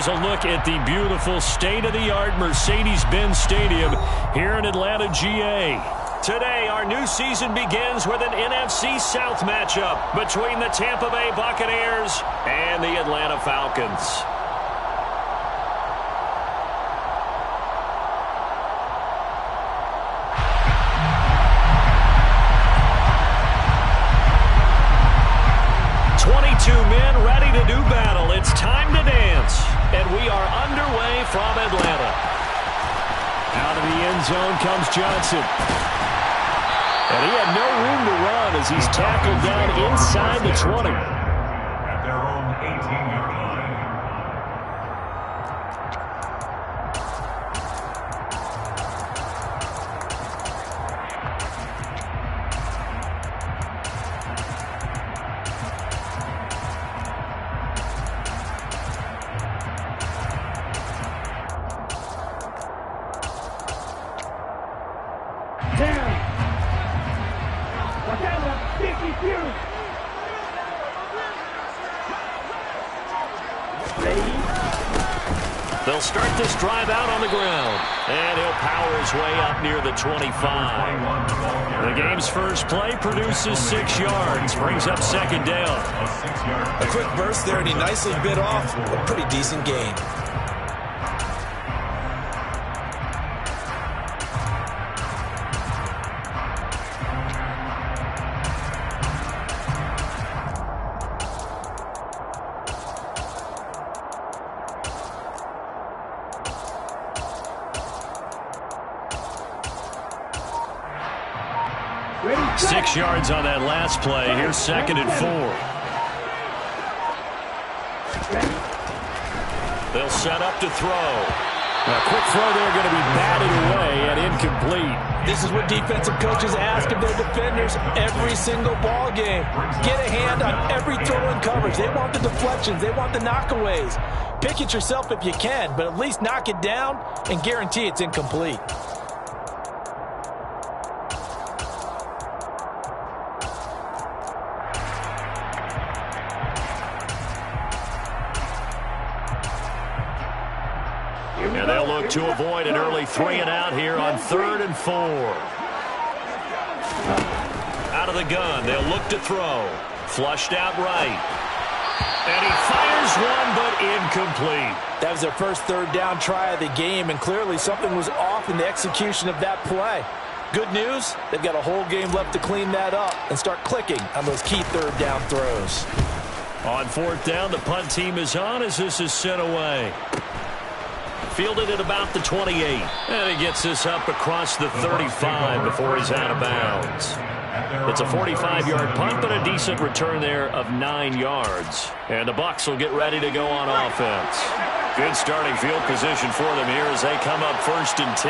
here's a look at the beautiful state-of-the-art Mercedes-Benz Stadium here in Atlanta, GA. Today, our new season begins with an NFC South matchup between the Tampa Bay Buccaneers and the Atlanta Falcons. Men ready to do battle. It's time to dance. And we are underway from Atlanta. Out of the end zone comes Johnson. And he had no room to run as he's tackled down inside the 20. At their own 18-yard line. They'll start this drive out on the ground. And he'll power his way up near the 25. The game's first play produces 6 yards. Brings up second down. A quick burst there, and he nicely bit off a pretty decent gain. Ready, 6 yards on that last play. Here's second and 4. They'll set up to throw. A quick throw there, going to be batted away and incomplete. This is what defensive coaches ask of their defenders every single ball game. Get a hand on every throw in coverage. They want the deflections. They want the knockaways. Pick it yourself if you can, but at least knock it down and guarantee it's incomplete. And they'll look to avoid an early 3 and out here on 3rd and 4. Out of the gun, they'll look to throw. Flushed out right. And he fires one, but incomplete. That was their first third down try of the game, and clearly something was off in the execution of that play. Good news, they've got a whole game left to clean that up and start clicking on those key third down throws. On 4th down, the punt team is on as this is sent away. Fielded at about the 28. And he gets this up across the 35 before he's out of bounds. It's a 45-yard punt, but a decent return there of 9 yards. And the Bucs will get ready to go on offense. Good starting field position for them here as they come up 1st and 10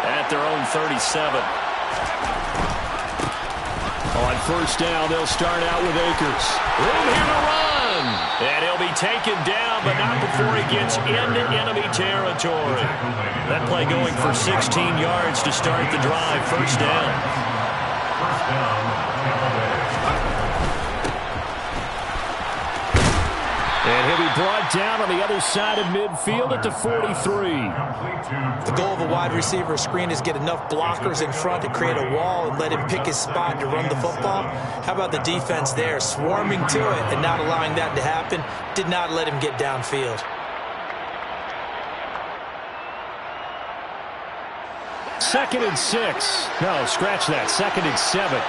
at their own 37. On 1st down, they'll start out with Akers. Room here to run. And he'll be taken down, but not before he gets into enemy territory. That play going for 16 yards to start the drive. 1st down. And he'll be brought down on the other side of midfield at the 43. The goal of a wide receiver screen is get enough blockers in front to create a wall and let him pick his spot to run the football. How about the defense there, swarming to it and not allowing that to happen? Did not let him get downfield. Second and 6. No, scratch that. 2nd and 7.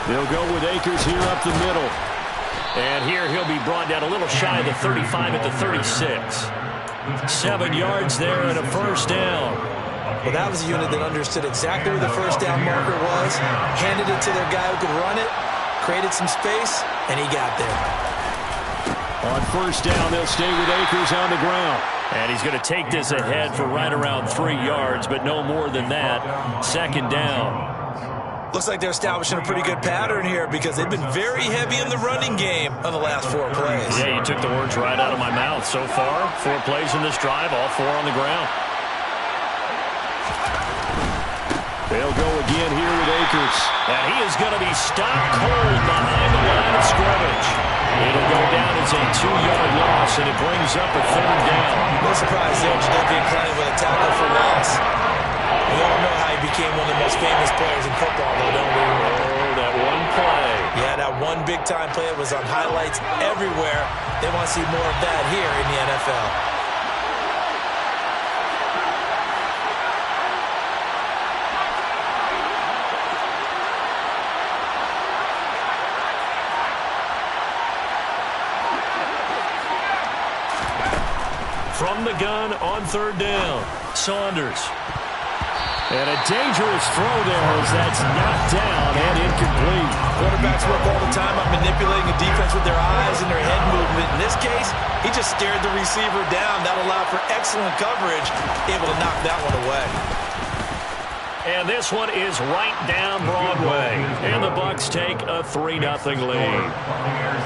They'll go with Akers here up the middle. And here he'll be brought down a little shy of the 35 at the 36. 7 yards there and a 1st down. Well, that was a unit that understood exactly where the 1st down marker was, handed it to their guy who could run it, created some space, and he got there. On 1st down, they'll stay with Akers on the ground. And he's going to take this ahead for right around 3 yards, but no more than that. 2nd down. Looks like they're establishing a pretty good pattern here because they've been very heavy in the running game on the last 4 plays. Yeah, you took the words right out of my mouth. So far, 4 plays in this drive, all 4 on the ground. They'll go again here with Akers. And he is going to be stopped cold behind the line of scrimmage. 2-yard loss, and it brings up a 3rd down. No surprise there, Jadeveon Clowney with a tackle for loss. We all know how he became one of the most famous players in football, though, don't we? Oh, that one play. Yeah, that one big-time play was on highlights everywhere. They want to see more of that here in the NFL. From the gun on 3rd down, Saunders. And a dangerous throw there as that's knocked down and incomplete. Quarterbacks work all the time on manipulating a defense with their eyes and their head movement. In this case, he just stared the receiver down. That allowed for excellent coverage, able to knock that one away. And this one is right down Broadway. And the Bucs take a 3-0 lead.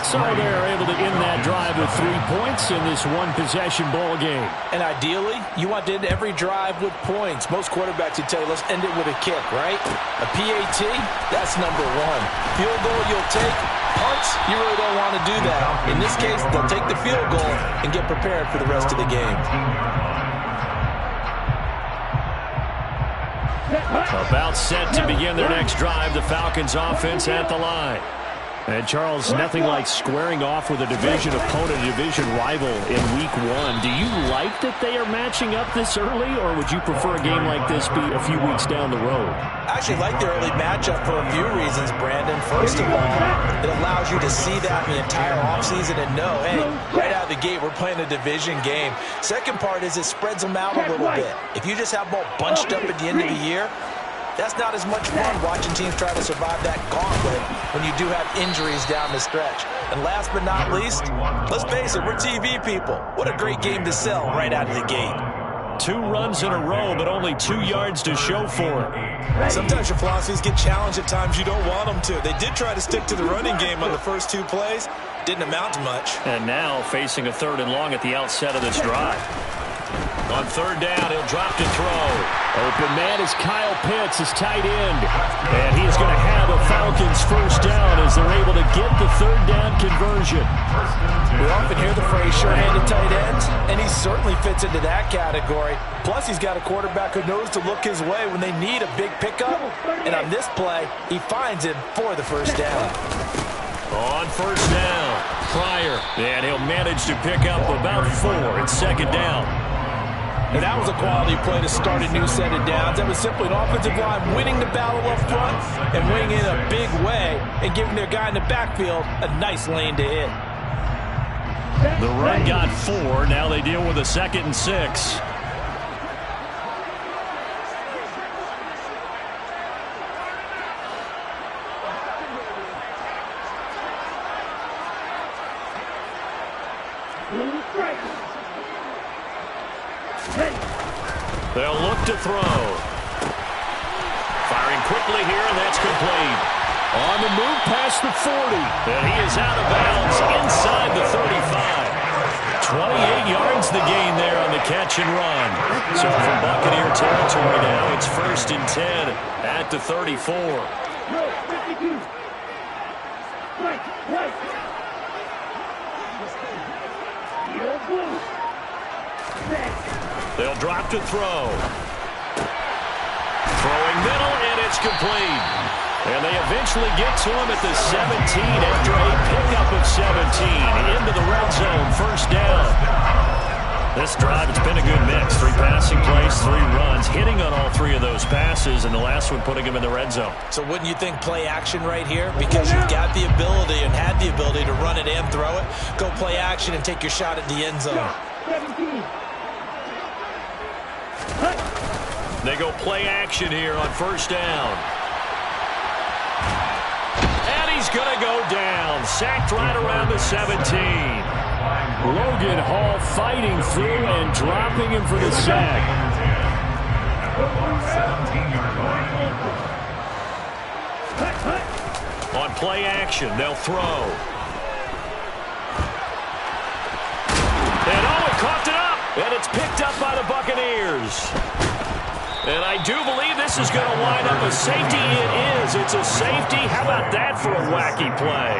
So they're able to end that drive with 3 points in this one-possession ball game. And ideally, you want to end every drive with points. Most quarterbacks would tell you, let's end it with a kick, right? A PAT, that's number 1. Field goal you'll take. Punts, you really don't want to do that. In this case, they'll take the field goal and get prepared for the rest of the game. About set to begin their next drive, the Falcons offense at the line. And Charles, nothing like squaring off with a division opponent, a division rival in week 1. Do you like that they are matching up this early, or would you prefer a game like this be a few weeks down the road? I actually like the early matchup for a few reasons, Brandon. First of all, it allows you to see that in the entire offseason and know, hey, right out of the gate, we're playing a division game. Second part is it spreads them out a little bit. If you just have them all bunched up at the end of the year, that's not as much fun watching teams try to survive that gauntlet when you do have injuries down the stretch. And last but not least, let's face it, we're TV people. What a great game to sell right out of the gate. 2 runs in a row, but only 2 yards to show for it. Sometimes your philosophies get challenged at times you don't want them to. They did try to stick to the running game on the first 2 plays. Didn't amount to much. And now facing a 3rd and long at the outset of this drive. On 3rd down, he'll drop to throw. Open man is Kyle Pitts, his tight end. And he is going to have a Falcons first down as they're able to get the 3rd down conversion. We often hear the phrase sure-handed tight ends, and he certainly fits into that category. Plus, he's got a quarterback who knows to look his way when they need a big pickup. And on this play, he finds him for the first down. On 1st down, Pryor. And he'll manage to pick up about 4. It's 2nd down. And that was a quality play to start a new set of downs. That was simply an offensive line winning the battle up front and winning in a big way and giving their guy in the backfield a nice lane to hit. The run got 4. Now they deal with a 2nd and 6. They'll look to throw. Firing quickly here, and that's complete. On the move past the 40. And he is out of bounds inside the 35. 28 yards the gain there on the catch and run. So from Buccaneer territory now, it's 1st and 10 at the 34. They'll drop to throw. Throwing middle, and it's complete. And they eventually get to him at the 17 after a pickup of 17. Into the red zone, 1st down. This drive, it's been a good mix. 3 passing plays, 3 runs, hitting on all 3 of those passes, and the last one putting him in the red zone. So wouldn't you think play action right here? Because you've got the ability and had the ability to run it and throw it. Go play action and take your shot at the end zone. They go play action here on 1st down. And he's going to go down. Sacked right around the 17. Logan Hall fighting through and dropping him for the sack. On play action, they'll throw. And it coughed it up. And it's picked up by the Buccaneers. And I do believe this is going to wind up a safety. It is. It's a safety. How about that for a wacky play?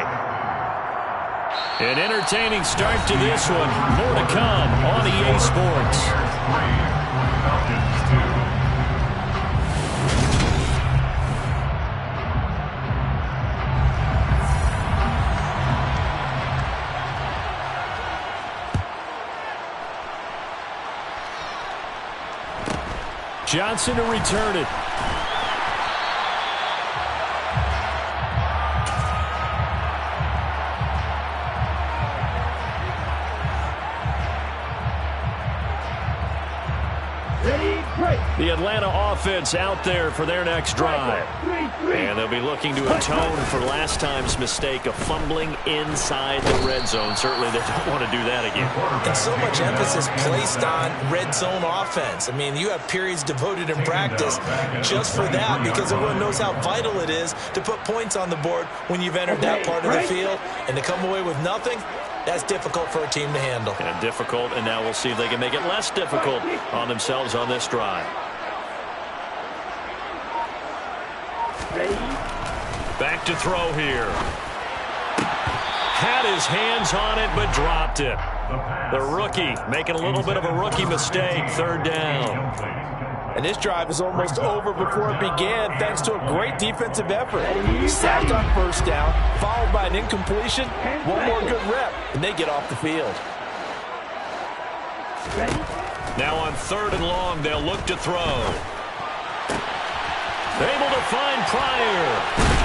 An entertaining start to this one. More to come on EA Sports. Falcons 2. Johnson to return it. The Atlanta offense out there for their next drive. And they'll be looking to atone for last time's mistake of fumbling inside the red zone. Certainly they don't want to do that again. And so much emphasis placed on red zone offense. I mean, you have periods devoted in practice just for that because everyone knows how vital it is to put points on the board when you've entered that part of the field. And to come away with nothing, that's difficult for a team to handle. And difficult, and now we'll see if they can make it less difficult on themselves on this drive. Back to throw here. Had his hands on it, but dropped it. The rookie making a little bit of a rookie mistake, third down. And this drive is almost over before it began thanks to a great defensive effort. Sacked on first down, followed by an incompletion. One more good rep, and they get off the field. Now on third and long, they'll look to throw. Able to find Pryor.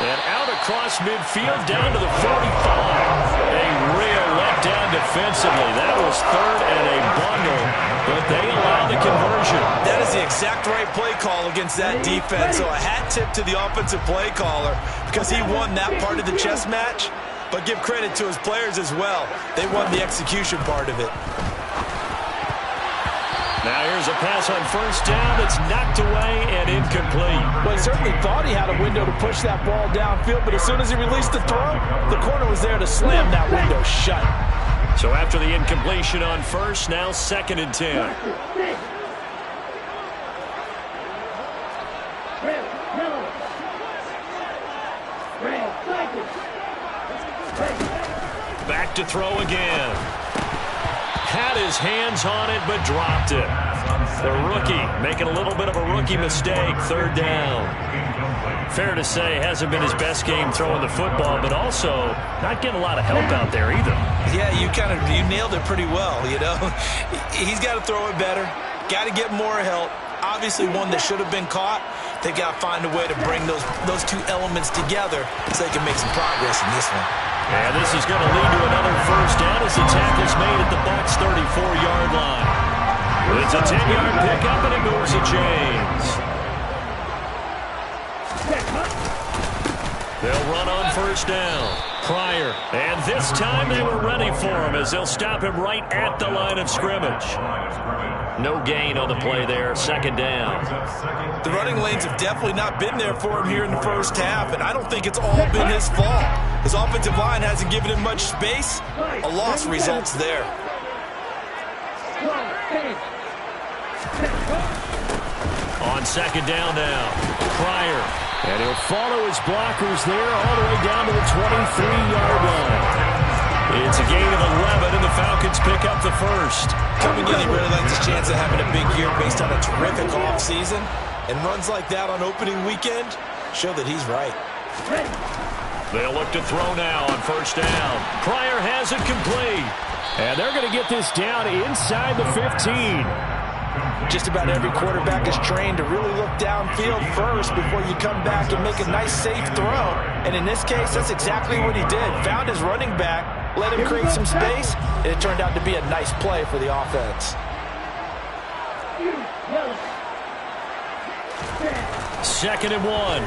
And out across midfield down to the 45. A real letdown defensively. That was third and a bundle, but they allow the conversion. That is the exact right play call against that defense. So a hat tip to the offensive play caller because he won that part of the chess match. But give credit to his players as well. They won the execution part of it. Now here's a pass on first down that's knocked away and incomplete. Well, he certainly thought he had a window to push that ball downfield, but as soon as he released the throw, the corner was there to slam that window shut. So after the incompletion on first, now second and 10. Back to throw again. Had his hands on it, but dropped it. The rookie making a little bit of a rookie mistake, third down. Fair to say, hasn't been his best game throwing the football, but also not getting a lot of help out there either. Yeah, you nailed it pretty well, you know. He's got to throw it better, got to get more help. Obviously one that should have been caught. They got to find a way to bring those two elements together so they can make some progress in this one. And this is going to lead to another first down as the tackle's made at the Bucs' 34-yard line. It's a 10-yard pickup, and it moves the chains. They'll run on first down. Pryor. And this time they were ready for him as they'll stop him right at the line of scrimmage. No gain on the play there, second down. The running lanes have definitely not been there for him here in the first half, and I don't think it's all been his fault. His offensive line hasn't given him much space. A loss results there. On second down now, Pryor. And he'll follow his blockers there all the way down to the 23-yard line. It's a gain of 11, and the Falcons pick up the first. Coming in, he really likes his chance of having a big year based on a terrific offseason. And runs like that on opening weekend show that he's right. They'll look to throw now on first down. Pryor has it complete. And they're going to get this down inside the 15. Just about every quarterback is trained to really look downfield first before you come back and make a nice, safe throw. And in this case, that's exactly what he did. Found his running back, let him create some space, and it turned out to be a nice play for the offense. Second and 1.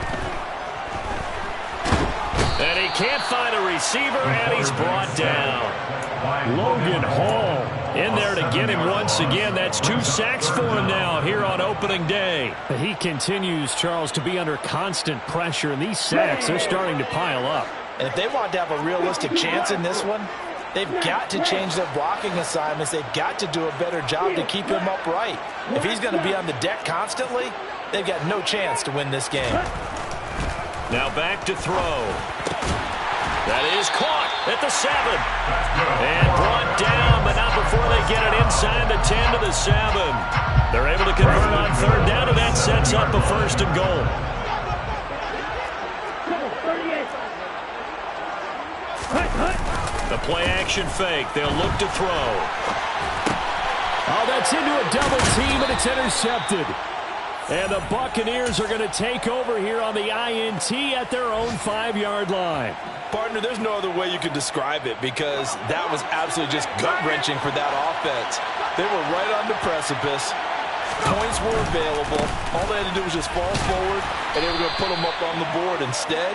And he can't find a receiver, and he's brought down. Logan Hall in there to get him once again. That's 2 sacks for him now here on opening day. He continues, Charles, to be under constant pressure, and these sacks are starting to pile up. And if they want to have a realistic chance in this one, they've got to change their blocking assignments. They've got to do a better job to keep him upright. If he's going to be on the deck constantly, they've got no chance to win this game. Now back to throw. That is caught. at the 7. And brought down, but not before they get it inside the 10 to the 7. They're able to convert on 3rd down, and that sets up a 1st and goal. The play-action fake. They'll look to throw. Oh, that's into a double team, and it's intercepted. And the Buccaneers are going to take over here on the INT at their own 5-yard line. Partner, there's no other way you could describe it because that was absolutely just gut-wrenching for that offense. They were right on the precipice. Points were available. All they had to do was just fall forward, and they were going to put them up on the board. Instead,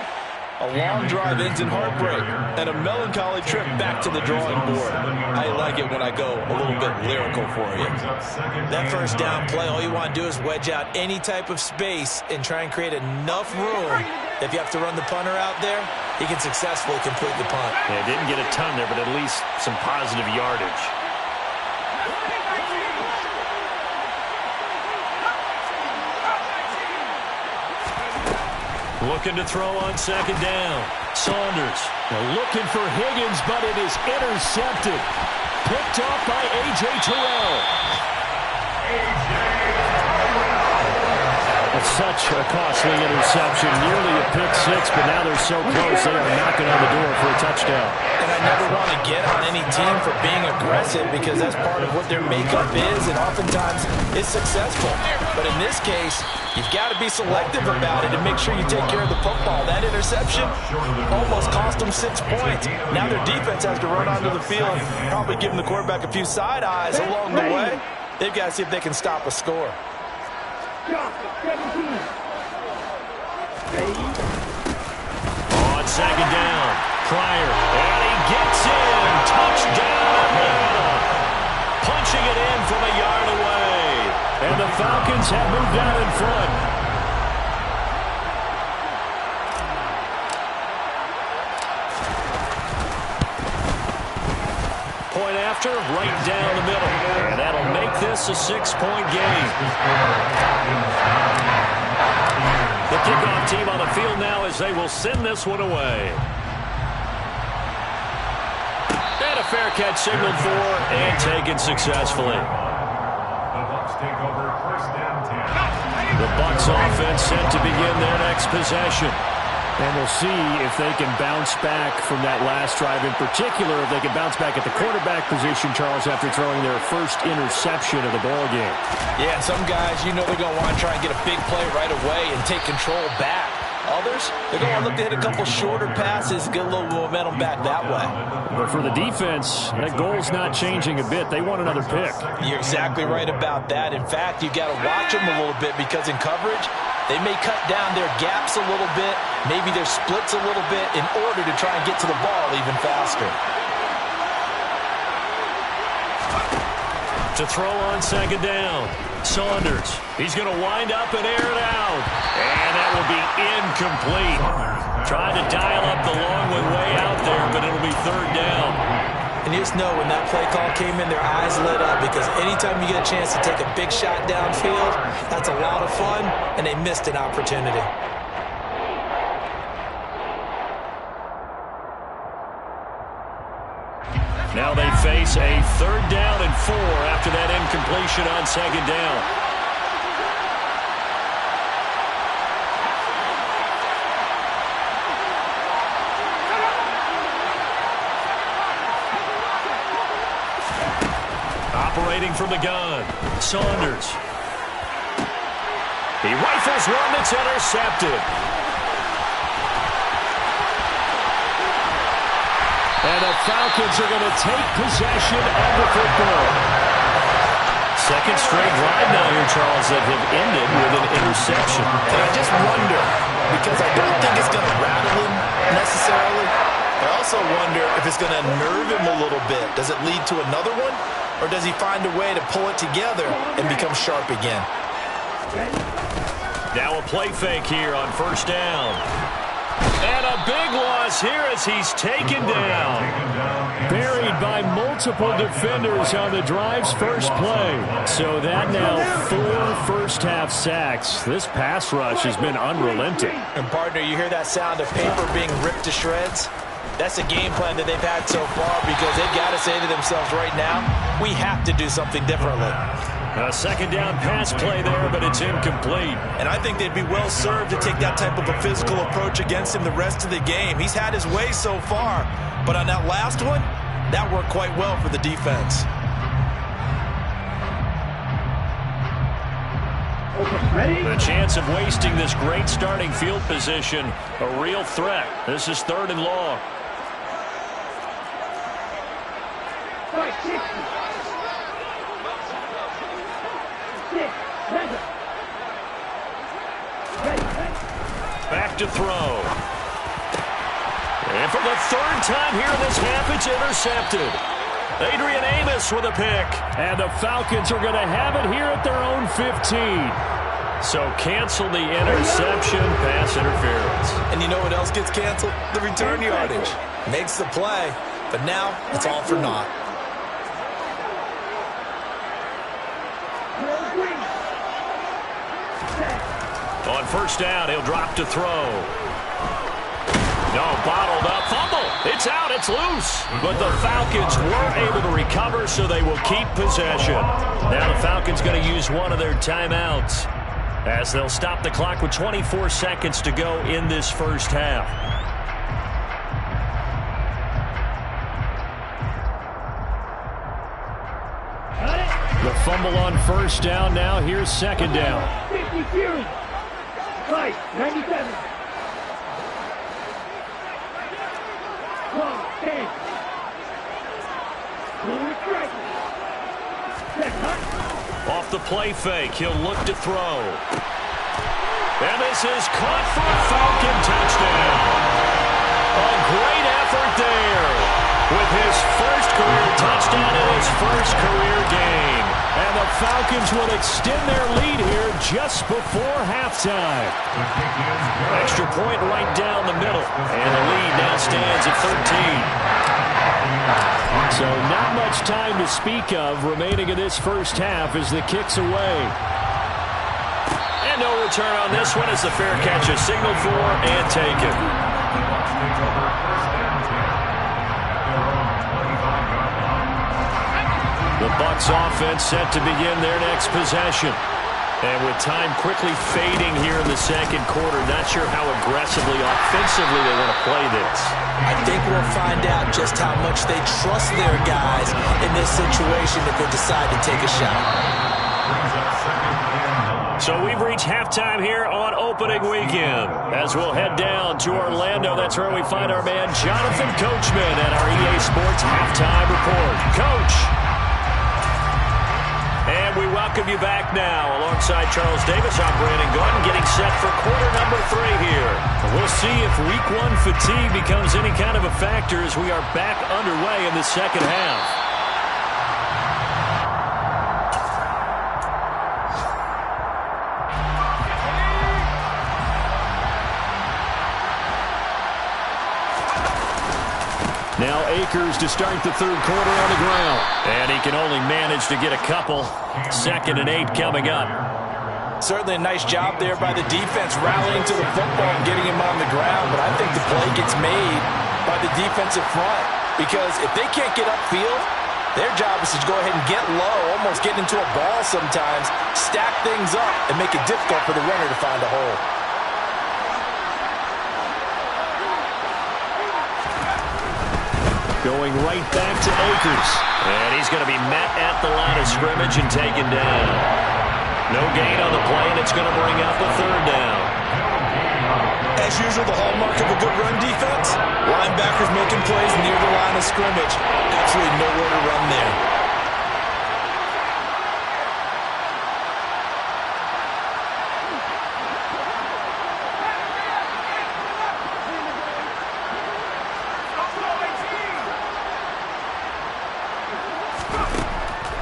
a long drive ends in heartbreak and a melancholy trip back to the drawing board. I like it when I go a little bit lyrical for you. That 1st down play, all you want to do is wedge out any type of space and try and create enough room. If you have to run the punter out there, he can successfully complete the punt. Yeah, didn't get a ton there, but at least some positive yardage. Looking to throw on 2nd down. Saunders. Looking for Higgins, but it is intercepted. Picked off by A.J. Terrell. It's such a costly interception. Nearly a pick 6, but now they're so close they are knocking on the door for a touchdown. And I never want to get on any team for being aggressive because that's part of what their makeup is, and oftentimes it's successful. But in this case, you've got to be selective about it and make sure you take care of the football. That interception almost cost them 6 points. Now their defense has to run onto the field, probably giving the quarterback a few side eyes along the way. They've got to see if they can stop a score. On 2nd down, Pryor, and he gets in. Touchdown, Atlanta. Punching it in from a yard away. And the Falcons have moved out in front. Point after, right down the middle. And that'll make this a 6-point game. The kickoff team on the field now as they will send this one away. And a fair catch signaled for and taken successfully. The Bucs take over 1st and 10. The Bucs offense set to begin their next possession. And we'll see if they can bounce back from that last drive. In particular, if they can bounce back at the quarterback position, Charles, after throwing their first interception of the ball game. Yeah, and some guys, you know they're going to want to try and get a big play right away and take control back. Others, they're going to look to hit a couple shorter passes, get a little momentum back that way. But for the defense, that goal's not changing a bit. They want another pick. You're exactly right about that. In fact, you got to watch them a little bit because in coverage, they may cut down their gaps a little bit, maybe their splits a little bit in order to try and get to the ball even faster. To throw on 2nd down, Saunders. He's going to wind up and air it out. And that will be incomplete. Trying to dial up the long one way out there, but it'll be 3rd down. And you just know when that play call came in, their eyes lit up because anytime you get a chance to take a big shot downfield, that's a lot of fun, and they missed an opportunity. Now they face a 3rd down and 4 after that incompletion on 2nd down. Operating from the gun, Saunders. He rifles one that's intercepted. And the Falcons are going to take possession of the football. 2nd straight drive now here, Charles, that have ended with an interception. And I just wonder, because I don't think it's going to rattle him necessarily, I also wonder if it's going to nerve him a little bit. Does it lead to another one? Or does he find a way to pull it together and become sharp again? Now a play fake here on 1st down. And a big loss here as he's taken down. Buried by multiple defenders on the drive's first play. So that now 4 first-half sacks. This pass rush has been unrelenting. And, partner, you hear that sound of paper being ripped to shreds? That's a game plan that they've had so far because they've got to say to themselves right now, we have to do something differently. A second down pass play there, but it's incomplete. And I think they'd be well served to take that type of a physical approach against him the rest of the game. He's had his way so far, but on that last one, that worked quite well for the defense. The chance of wasting this great starting field position, a real threat. This is 3rd and long. Back to throw. And for the 3rd time here in this half, it's intercepted. Adrian Amos with a pick. And the Falcons are going to have it here at their own 15. So cancel the interception, pass interference. And you know what else gets canceled? The return yardage. Makes the play, but now it's all for naught. On 1st down, he'll drop to throw. No, bottled up, fumble. It's out, it's loose. But the Falcons were able to recover, so they will keep possession. Now the Falcons going to use one of their timeouts, as they'll stop the clock with 24 seconds to go in this first half. The fumble on 1st down. Now here's 2nd down. 50 Fury. Fight, 97. 12, 10. Off the play fake, he'll look to throw. And this is caught for a Falcon touchdown. A great effort there with his first career touchdown in his first career game. And the Falcons will extend their lead here just before halftime. Extra point right down the middle. And the lead now stands at 13. So not much time to speak of remaining in this first half as the kick's away. And no return on this one as the fair catch is signaled for and taken. The Bucs offense set to begin their next possession. And with time quickly fading here in the second quarter, not sure how aggressively, offensively they want to play this. I think we'll find out just how much they trust their guys in this situation if they decide to take a shot. So we've reached halftime here on opening weekend. As we'll head down to Orlando, that's where we find our man Jonathan Coachman at our EA Sports Halftime Report. Coach! And we welcome you back now. Alongside Charles Davis, I'm Brandon Gordon, getting set for quarter number 3 here. We'll see if week 1 fatigue becomes any kind of a factor as we are back underway in the second half. Now Akers to start the 3rd quarter on the ground. And he can only manage to get a couple. 2nd and 8 coming up. Certainly a nice job there by the defense rallying to the football and getting him on the ground. But I think the play gets made by the defensive front. Because if they can't get upfield, their job is to go ahead and get low, almost get into a ball sometimes, stack things up, and make it difficult for the runner to find a hole. Going right back to Akers. And he's going to be met at the line of scrimmage and taken down. No gain on the play, and it's going to bring up a 3rd down. As usual, the hallmark of a good run defense, linebackers making plays near the line of scrimmage. Absolutely nowhere to run there.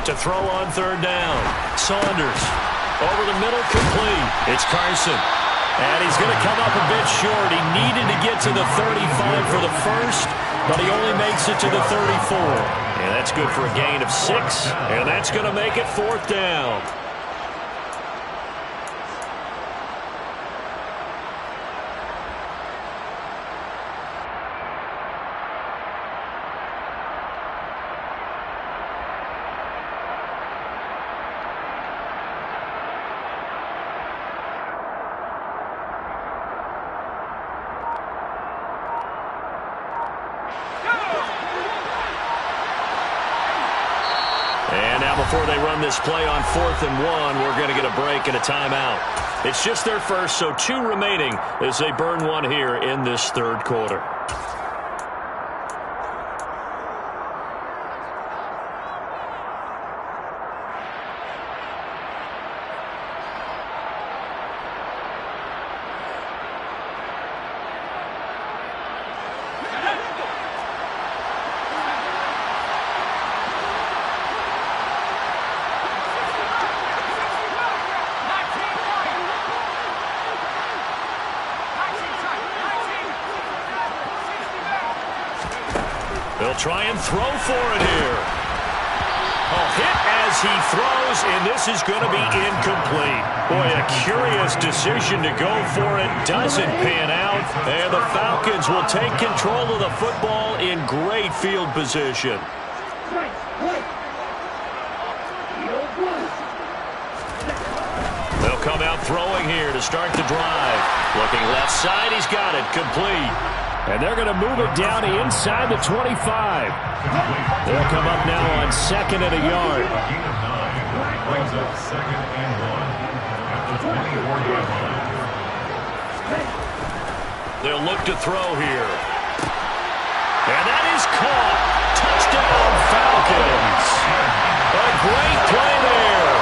To throw on 3rd down. Saunders over the middle, complete. It's Carson. And he's going to come up a bit short. He needed to get to the 35 for the first, but he only makes it to the 34. And that's good for a gain of 6. And that's going to make it 4th down. before they run this play on 4th and 1, we're going to get a break and a timeout. It's just their first, so 2 remaining as they burn one here in this third quarter. They'll try and throw for it here. A hit as he throws, and this is going to be incomplete. Boy, a curious decision to go for it. Doesn't pan out, and the Falcons will take control of the football in great field position. They'll come out throwing here to start the drive. Looking left side, he's got it, complete. And they're going to move it down inside the 25. They'll come up now on 2nd and a yard. Brings up 2nd and 1 at the 24-yard line. They'll look to throw here. And that is caught. Touchdown, Falcons. A great play there.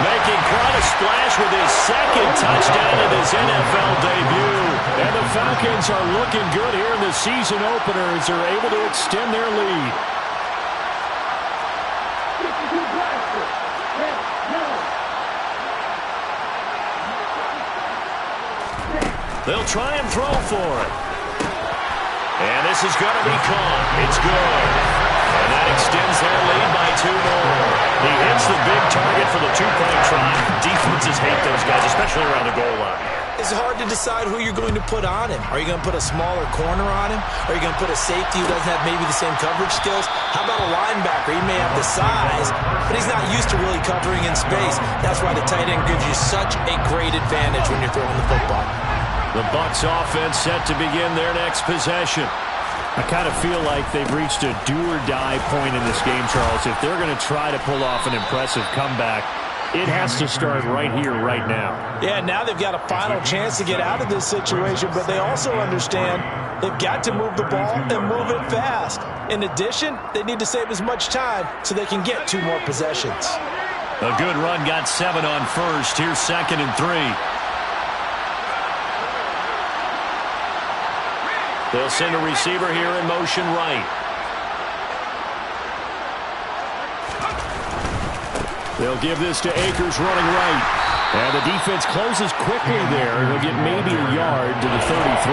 Making quite a splash with his 2nd touchdown of his NFL debut. And the Falcons are looking good here in the season opener as they're able to extend their lead. They'll try and throw for it. And this is going to be caught. It's good. And that extends their lead by 2 more. He hits the big target for the 2-point try. Defenses hate those guys, especially around the goal line. It's hard to decide who you're going to put on him. Are you going to put a smaller corner on him? Are you going to put a safety who doesn't have maybe the same coverage skills? How about a linebacker? He may have the size, but he's not used to really covering in space. That's why the tight end gives you such a great advantage when you're throwing the football. The Bucs offense set to begin their next possession. I kind of feel like they've reached a do-or-die point in this game, Charles. If they're going to try to pull off an impressive comeback, it has to start right here, right now. Yeah, now they've got a final chance to get out of this situation, but they also understand they've got to move the ball and move it fast. In addition, they need to save as much time so they can get 2 more possessions. A good run got 7 on first. Here's 2nd and 3. They'll send a receiver here in motion right. They'll give this to Akers running right. And the defense closes quickly there. He'll get maybe a yard to the 33.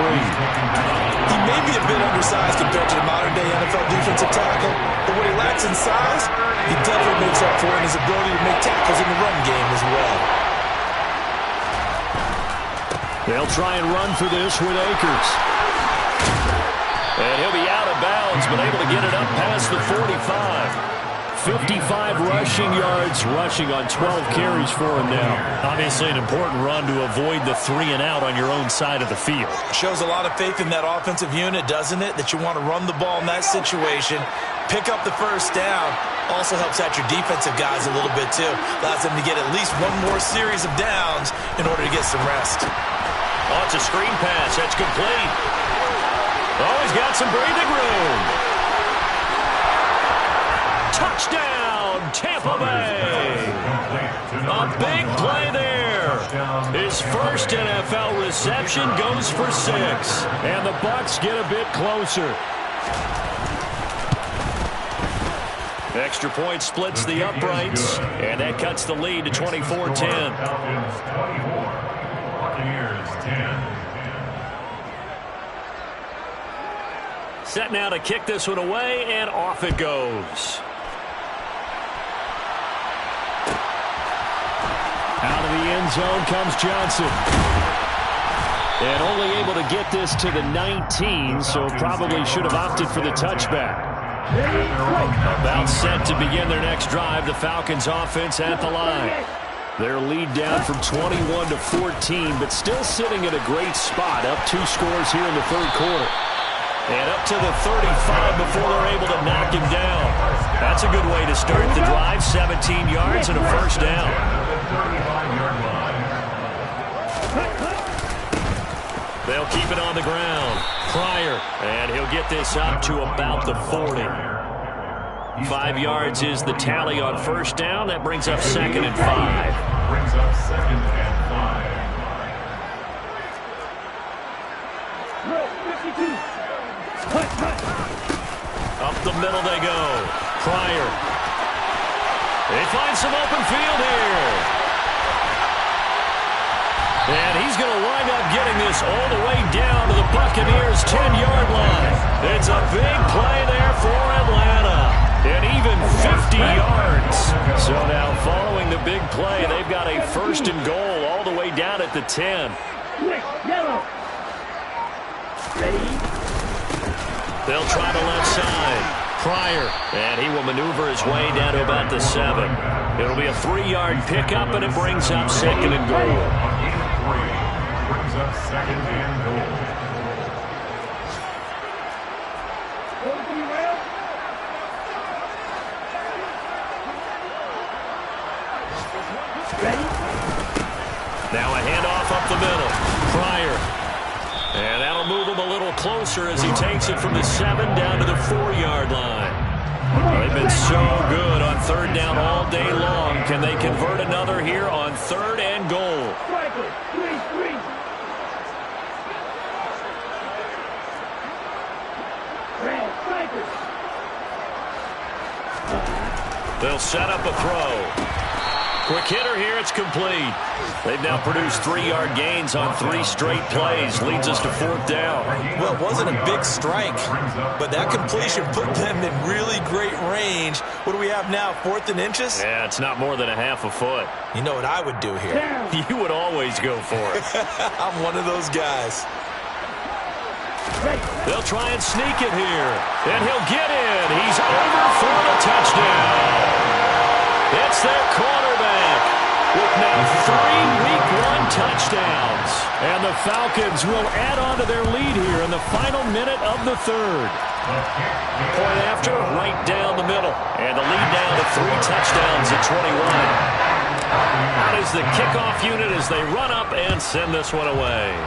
He may be a bit undersized compared to the modern-day NFL defensive tackle, but what he lacks in size, he definitely makes up for in his ability to make tackles in the run game as well. They'll try and run for this with Akers. And he'll be out of bounds, but able to get it up past the 45. 55 rushing yards, rushing on 12 carries for him now. Obviously an important run to avoid the 3 and out on your own side of the field. Shows a lot of faith in that offensive unit, doesn't it? That you want to run the ball in that situation, pick up the first down. Also helps out your defensive guys a little bit too. Allows them to get at least 1 more series of downs in order to get some rest. Oh, it's a screen pass. That's complete. Oh, he's got some breathing room. Touchdown, Tampa Bay. A big play there. His first NFL reception goes for 6. And the Bucs get a bit closer. Extra point splits the uprights, and that cuts the lead to 24-10. Falcons 24, Buccaneers 10. Set now to kick this one away, and off it goes. Out of the end zone comes Johnson. And only able to get this to the 19, so probably should have opted for the touchback. About set to begin their next drive, the Falcons offense at the line. Their lead down from 21 to 14, but still sitting at a great spot, up 2 scores here in the third quarter. And up to the 35 before they're able to knock him down. That's a good way to start the drive. 17 yards and a first down. They'll keep it on the ground. Pryor, and he'll get this up to about the 40. 5 yards is the tally on first down. That brings up 2nd and 5. Brings up 2nd and 5. 52. Up the middle they go. Pryor. They find some open field here. And he's going to wind up getting this all the way down to the Buccaneers' 10-yard line. It's a big play there for Atlanta. And even 50 yards. So now following the big play, they've got a 1st and goal all the way down at the 10. Yellow. Ready? They'll try the left side. Pryor, and he will maneuver his way down to about the 7. It'll be a 3-yard pickup, and it brings up 2nd and goal. Brings up 2nd and goal. Now a handoff up the middle. Pryor. And that'll move him a little closer as he takes it from the 7 down to the 4-yard line. They've been so good on 3rd down all day long. Can they convert another here on 3rd and goal? They'll set up a throw. Quick hitter here, it's complete. They've now produced 3-yard gains on 3 straight plays. Leads us to 4th down. Well, it wasn't a big strike, but that completion put them in really great range. What do we have now, 4th and inches? Yeah, it's not more than a half a foot. You know what I would do here? You would always go for it. I'm one of those guys. They'll try and sneak it here. And he'll get in. He's over for the touchdown. It's their quarterback with now 3 Week 1 touchdowns. And the Falcons will add on to their lead here in the final minute of the 3rd. Point after, right down the middle. And the lead down to 3 touchdowns at 21. Out is the kickoff unit as they run up and send this one away.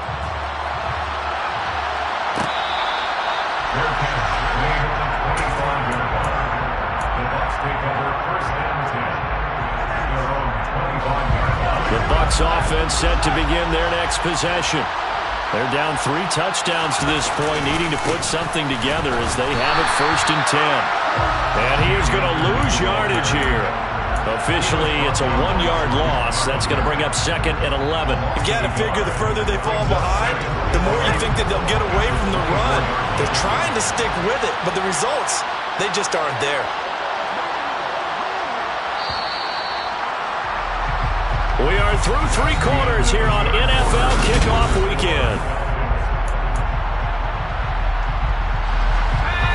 The Bucs offense set to begin their next possession. They're down 3 touchdowns to this point, needing to put something together as they have it 1st and 10. And he is going to lose yardage here. Officially, it's a 1-yard loss. That's going to bring up 2nd and 11. You got to figure the further they fall behind, the more you think that they'll get away from the run. They're trying to stick with it, but the results, they just aren't there. We are through 3 quarters here on NFL Kickoff Weekend.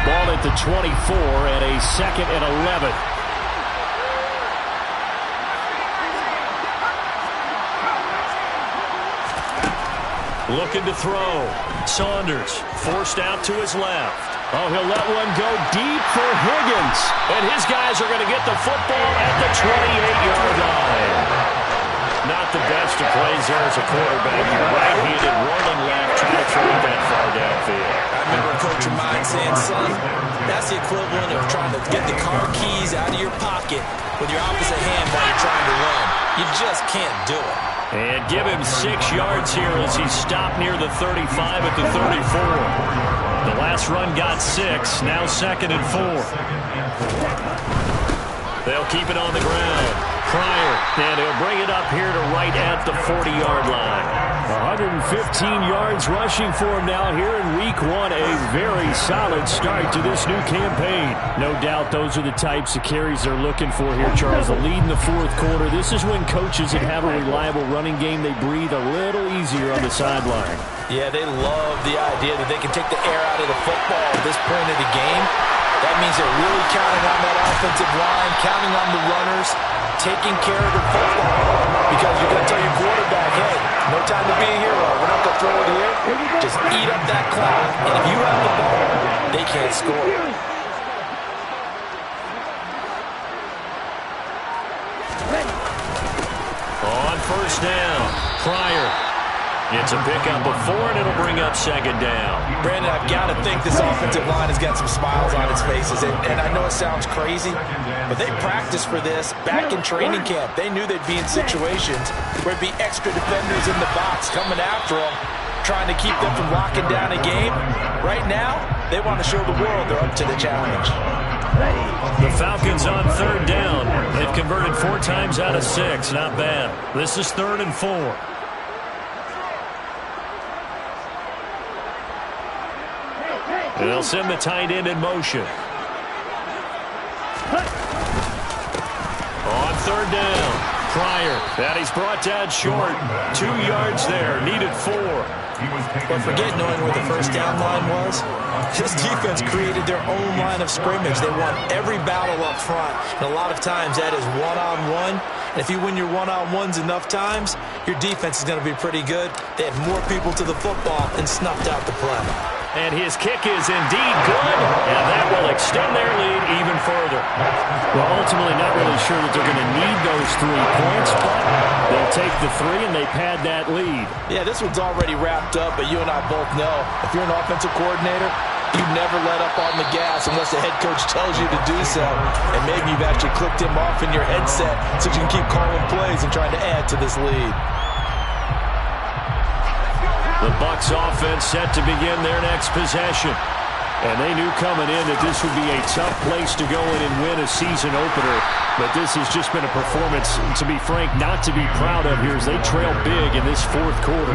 Ball at the 24 and a 2nd and 11. Looking to throw. Saunders forced out to his left. Oh, he'll let one go deep for Higgins. And his guys are going to get the football at the 28-yard line. Not the best of plays there as a quarterback. Right-handed, rolling left, trying to throw it that far downfield. I remember a coach of mine saying, son, that's the equivalent of trying to get the car keys out of your pocket with your opposite hand while you're trying to run. You just can't do it. And give him 6 yards here as he stopped near the 35 at the 34. The last run got 6, now 2nd and 4. They'll keep it on the ground. Pryor, and he'll bring it up here to right at the 40-yard line. 115 yards rushing for him now here in Week 1. A very solid start to this new campaign. No doubt those are the types of carries they're looking for here, Charles. The lead in the 4th quarter. This is when coaches that have a reliable running game, they breathe a little easier on the sideline. Yeah, they love the idea that they can take the air out of the football at this point of the game. That means they're really counting on that offensive line, counting on the runners, taking care of the football. Because you're going to tell your quarterback, hey, no time to be a hero. We're not going to throw it here. Just eat up that clock. And if you have the ball, they can't score. On first down, Pryor. It's a pickup of 4, and it'll bring up second down. Brandon, I've got to think this offensive line has got some smiles on its faces. And I know it sounds crazy, but they practiced for this back in training camp. They knew they'd be in situations where it'd be extra defenders in the box coming after them, trying to keep them from locking down a game. Right now, they want to show the world they're up to the challenge. The Falcons on third down. They've converted 4 times out of 6. Not bad. This is 3rd and 4. They'll send the tight end in motion. On third down, Pryor. And he's brought down short. 2 yards there. Needed 4. But forget knowing where the first down line was. This defense created their own line of scrimmage. They won every battle up front. And a lot of times that is one-on-one. And if you win your one-on-ones enough times, your defense is going to be pretty good. They had more people to the football and snuffed out the play. And his kick is indeed good, and that will extend their lead even further. Well, ultimately not really sure that they're going to need those 3 points, but they'll take the 3 and they pad that lead. Yeah, this one's already wrapped up, but you and I both know if you're an offensive coordinator, you never let up on the gas unless the head coach tells you to do so. And maybe you've actually clicked him off in your headset so you can keep calling plays and trying to add to this lead. The Bucs offense set to begin their next possession. And they knew coming in that this would be a tough place to go in and win a season opener. But this has just been a performance, to be frank, not to be proud of here as they trail big in this 4th quarter.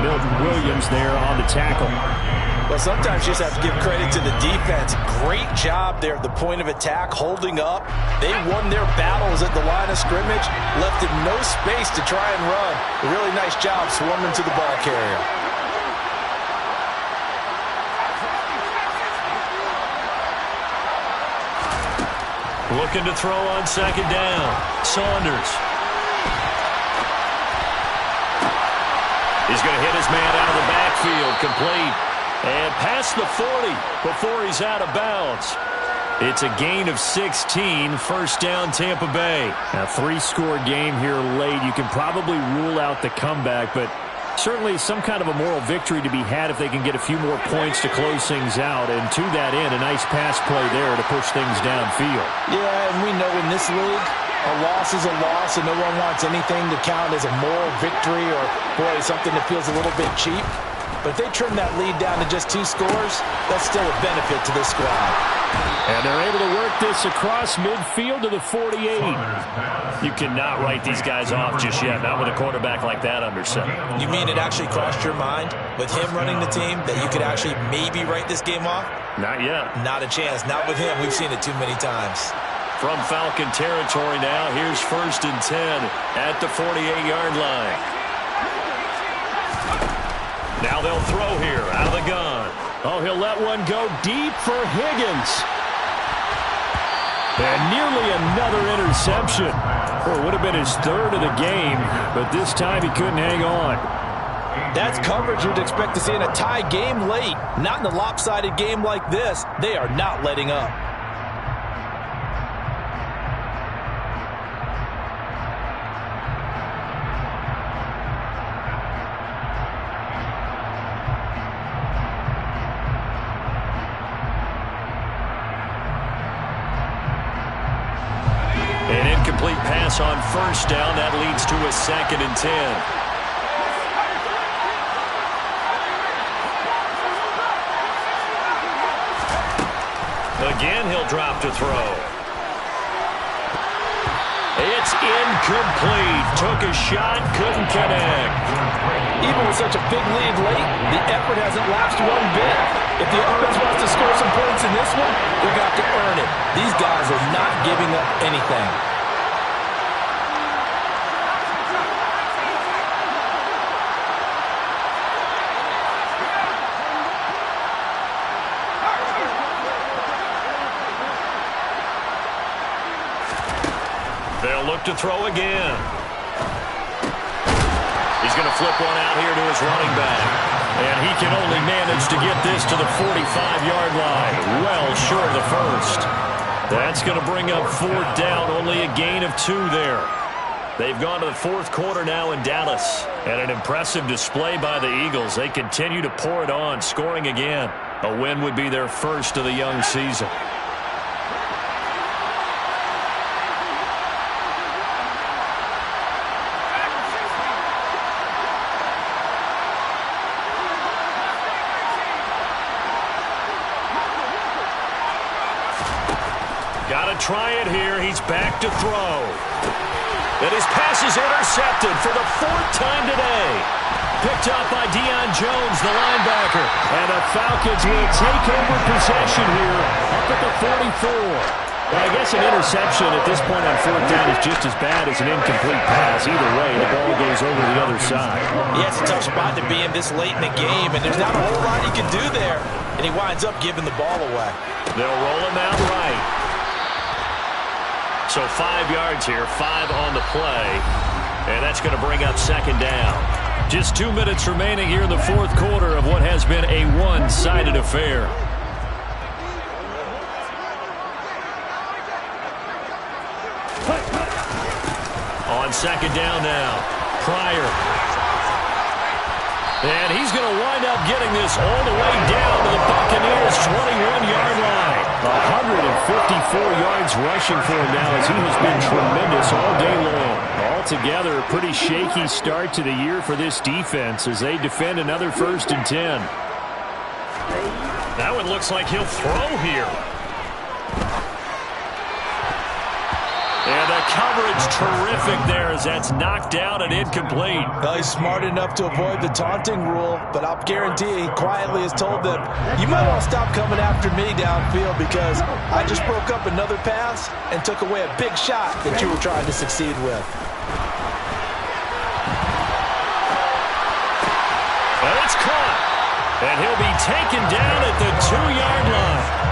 Milton Williams there on the tackle. Well, sometimes you just have to give credit to the defense. Great job there at the point of attack, holding up. They won their battles at the line of scrimmage, left them no space to try and run. A really nice job swarming to the ball carrier. Looking to throw on second down. Saunders. He's going to hit his man out of the backfield. Complete. And past the 40 before he's out of bounds. It's a gain of 16. First down, Tampa Bay. A 3-score game here late. You can probably rule out the comeback, but certainly some kind of a moral victory to be had if they can get a few more points to close things out. And to that end, a nice pass play there to push things downfield. Yeah, and we know in this league, a loss is a loss, and no one wants anything to count as a moral victory or, boy, something that feels a little bit cheap. But if they trim that lead down to just 2 scores, that's still a benefit to this squad. And they're able to work this across midfield to the 48. You cannot write these guys off just yet, not with a quarterback like that under center. You mean it actually crossed your mind with him running the team that you could actually maybe write this game off? Not yet. Not a chance. Not with him. We've seen it too many times. From Falcon territory now, here's 1st and 10 at the 48-yard line. Now they'll throw here out of the gun. Oh, he'll let one go deep for Higgins. And nearly another interception. Well, it would have been his 3rd of the game, but this time he couldn't hang on. That's coverage you'd expect to see in a tie game late. Not in a lopsided game like this. They are not letting up. An incomplete pass on first down. That leads to a 2nd and 10. Again, he'll drop to throw. It's incomplete. Took a shot, couldn't connect. Even with such a big lead late, the effort hasn't lapsed one bit. If the offense wants to score some points in this one, they're going to have to earn it. These guys are not giving up anything. They'll look to throw again. He's going to flip one out here to his running back. And he can only manage to get this to the 45-yard line. Well short of the first. That's going to bring up fourth down. Only a gain of 2 there. They've gone to the fourth quarter now in Dallas. And an impressive display by the Eagles. They continue to pour it on, scoring again. A win would be their first of the young season. Got to try it here. He's back to throw. And his pass is intercepted for the 4th time today. Picked up by Deion Jones, the linebacker. And the Falcons will take over possession here up at the 44. Well, I guess an interception at this point on 4th down is just as bad as an incomplete pass. Either way, the ball goes over the other side. Yeah, it's a tough spot to be in this late in the game, and there's not a whole lot he can do there. And he winds up giving the ball away. They'll roll him out right. So 5 yards here, 5 on the play. And that's going to bring up 2nd down. Just 2 minutes remaining here in the fourth quarter of what has been a one-sided affair. On 2nd down now, Pryor. And he's going to wind up getting this all the way down to the Buccaneers' 21-yard line. 154 yards rushing for him now as he has been tremendous all day long. Altogether, a pretty shaky start to the year for this defense as they defend another 1st and 10. That one looks like he'll throw here. And the coverage terrific there as that's knocked out and incomplete. Well, he's smart enough to avoid the taunting rule, but I'll guarantee he quietly has told them, you might want to stop coming after me downfield because I just broke up another pass and took away a big shot that you were trying to succeed with. And it's caught. And he'll be taken down at the 2-yard line.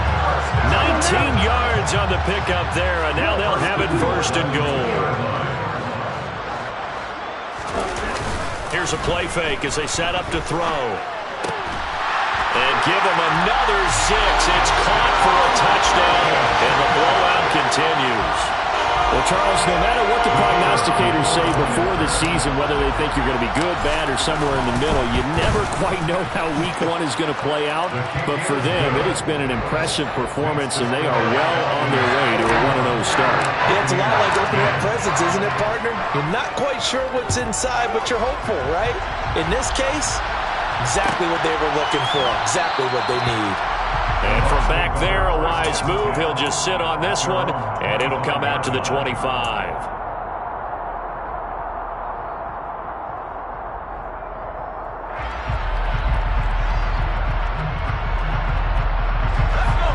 19 yards on the pickup there, and now they'll have it 1st and goal. Here's a play fake as they set up to throw. And give him another 6. It's caught for a touchdown, and the blowout continues. Well, Charles, no matter what the prognosticators say before the season, whether they think you're going to be good, bad, or somewhere in the middle, you never quite know how week 1 is going to play out. But for them, it has been an impressive performance, and they are well on their way to a 1-0 start. Yeah, it's a lot like opening up presents, isn't it, partner? You're not quite sure what's inside, but you're hopeful, right? In this case, exactly what they were looking for, exactly what they need. And from back there, a wise move. He'll just sit on this one, and it'll come out to the 25.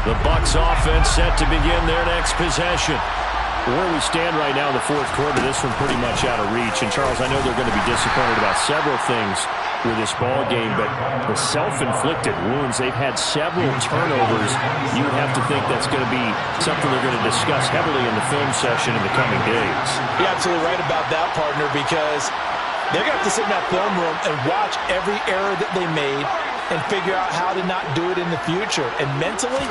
The Bucs offense set to begin their next possession. Where we stand right now in the fourth quarter, this one pretty much out of reach. And, Charles, I know they're going to be disappointed about several things with this ball game, but the self-inflicted wounds, they've had several turnovers. You would have to think that's going to be something they're going to discuss heavily in the film session in the coming days. You're absolutely right about that, partner, because they're going to have to sit in that film room and watch every error that they made and figure out how to not do it in the future. And mentally,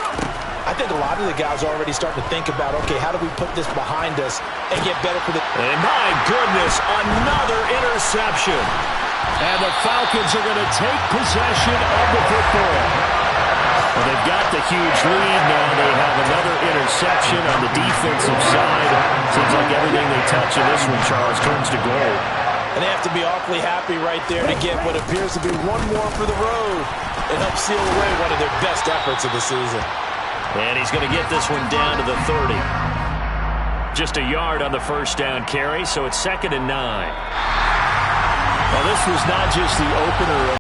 I think a lot of the guys are already starting to think about, okay, how do we put this behind us and get better for the... And my goodness, another interception. And the Falcons are going to take possession of the football. Well, they've got the huge lead now. They have another interception on the defensive side. Seems like everything they touch in this one, Charles, turns to gold. And they have to be awfully happy right there to get what appears to be one more for the road and help seal away one of their best efforts of the season. And he's going to get this one down to the 30. Just a yard on the first down carry, so it's 2nd and 9. Well, this was not just the opener of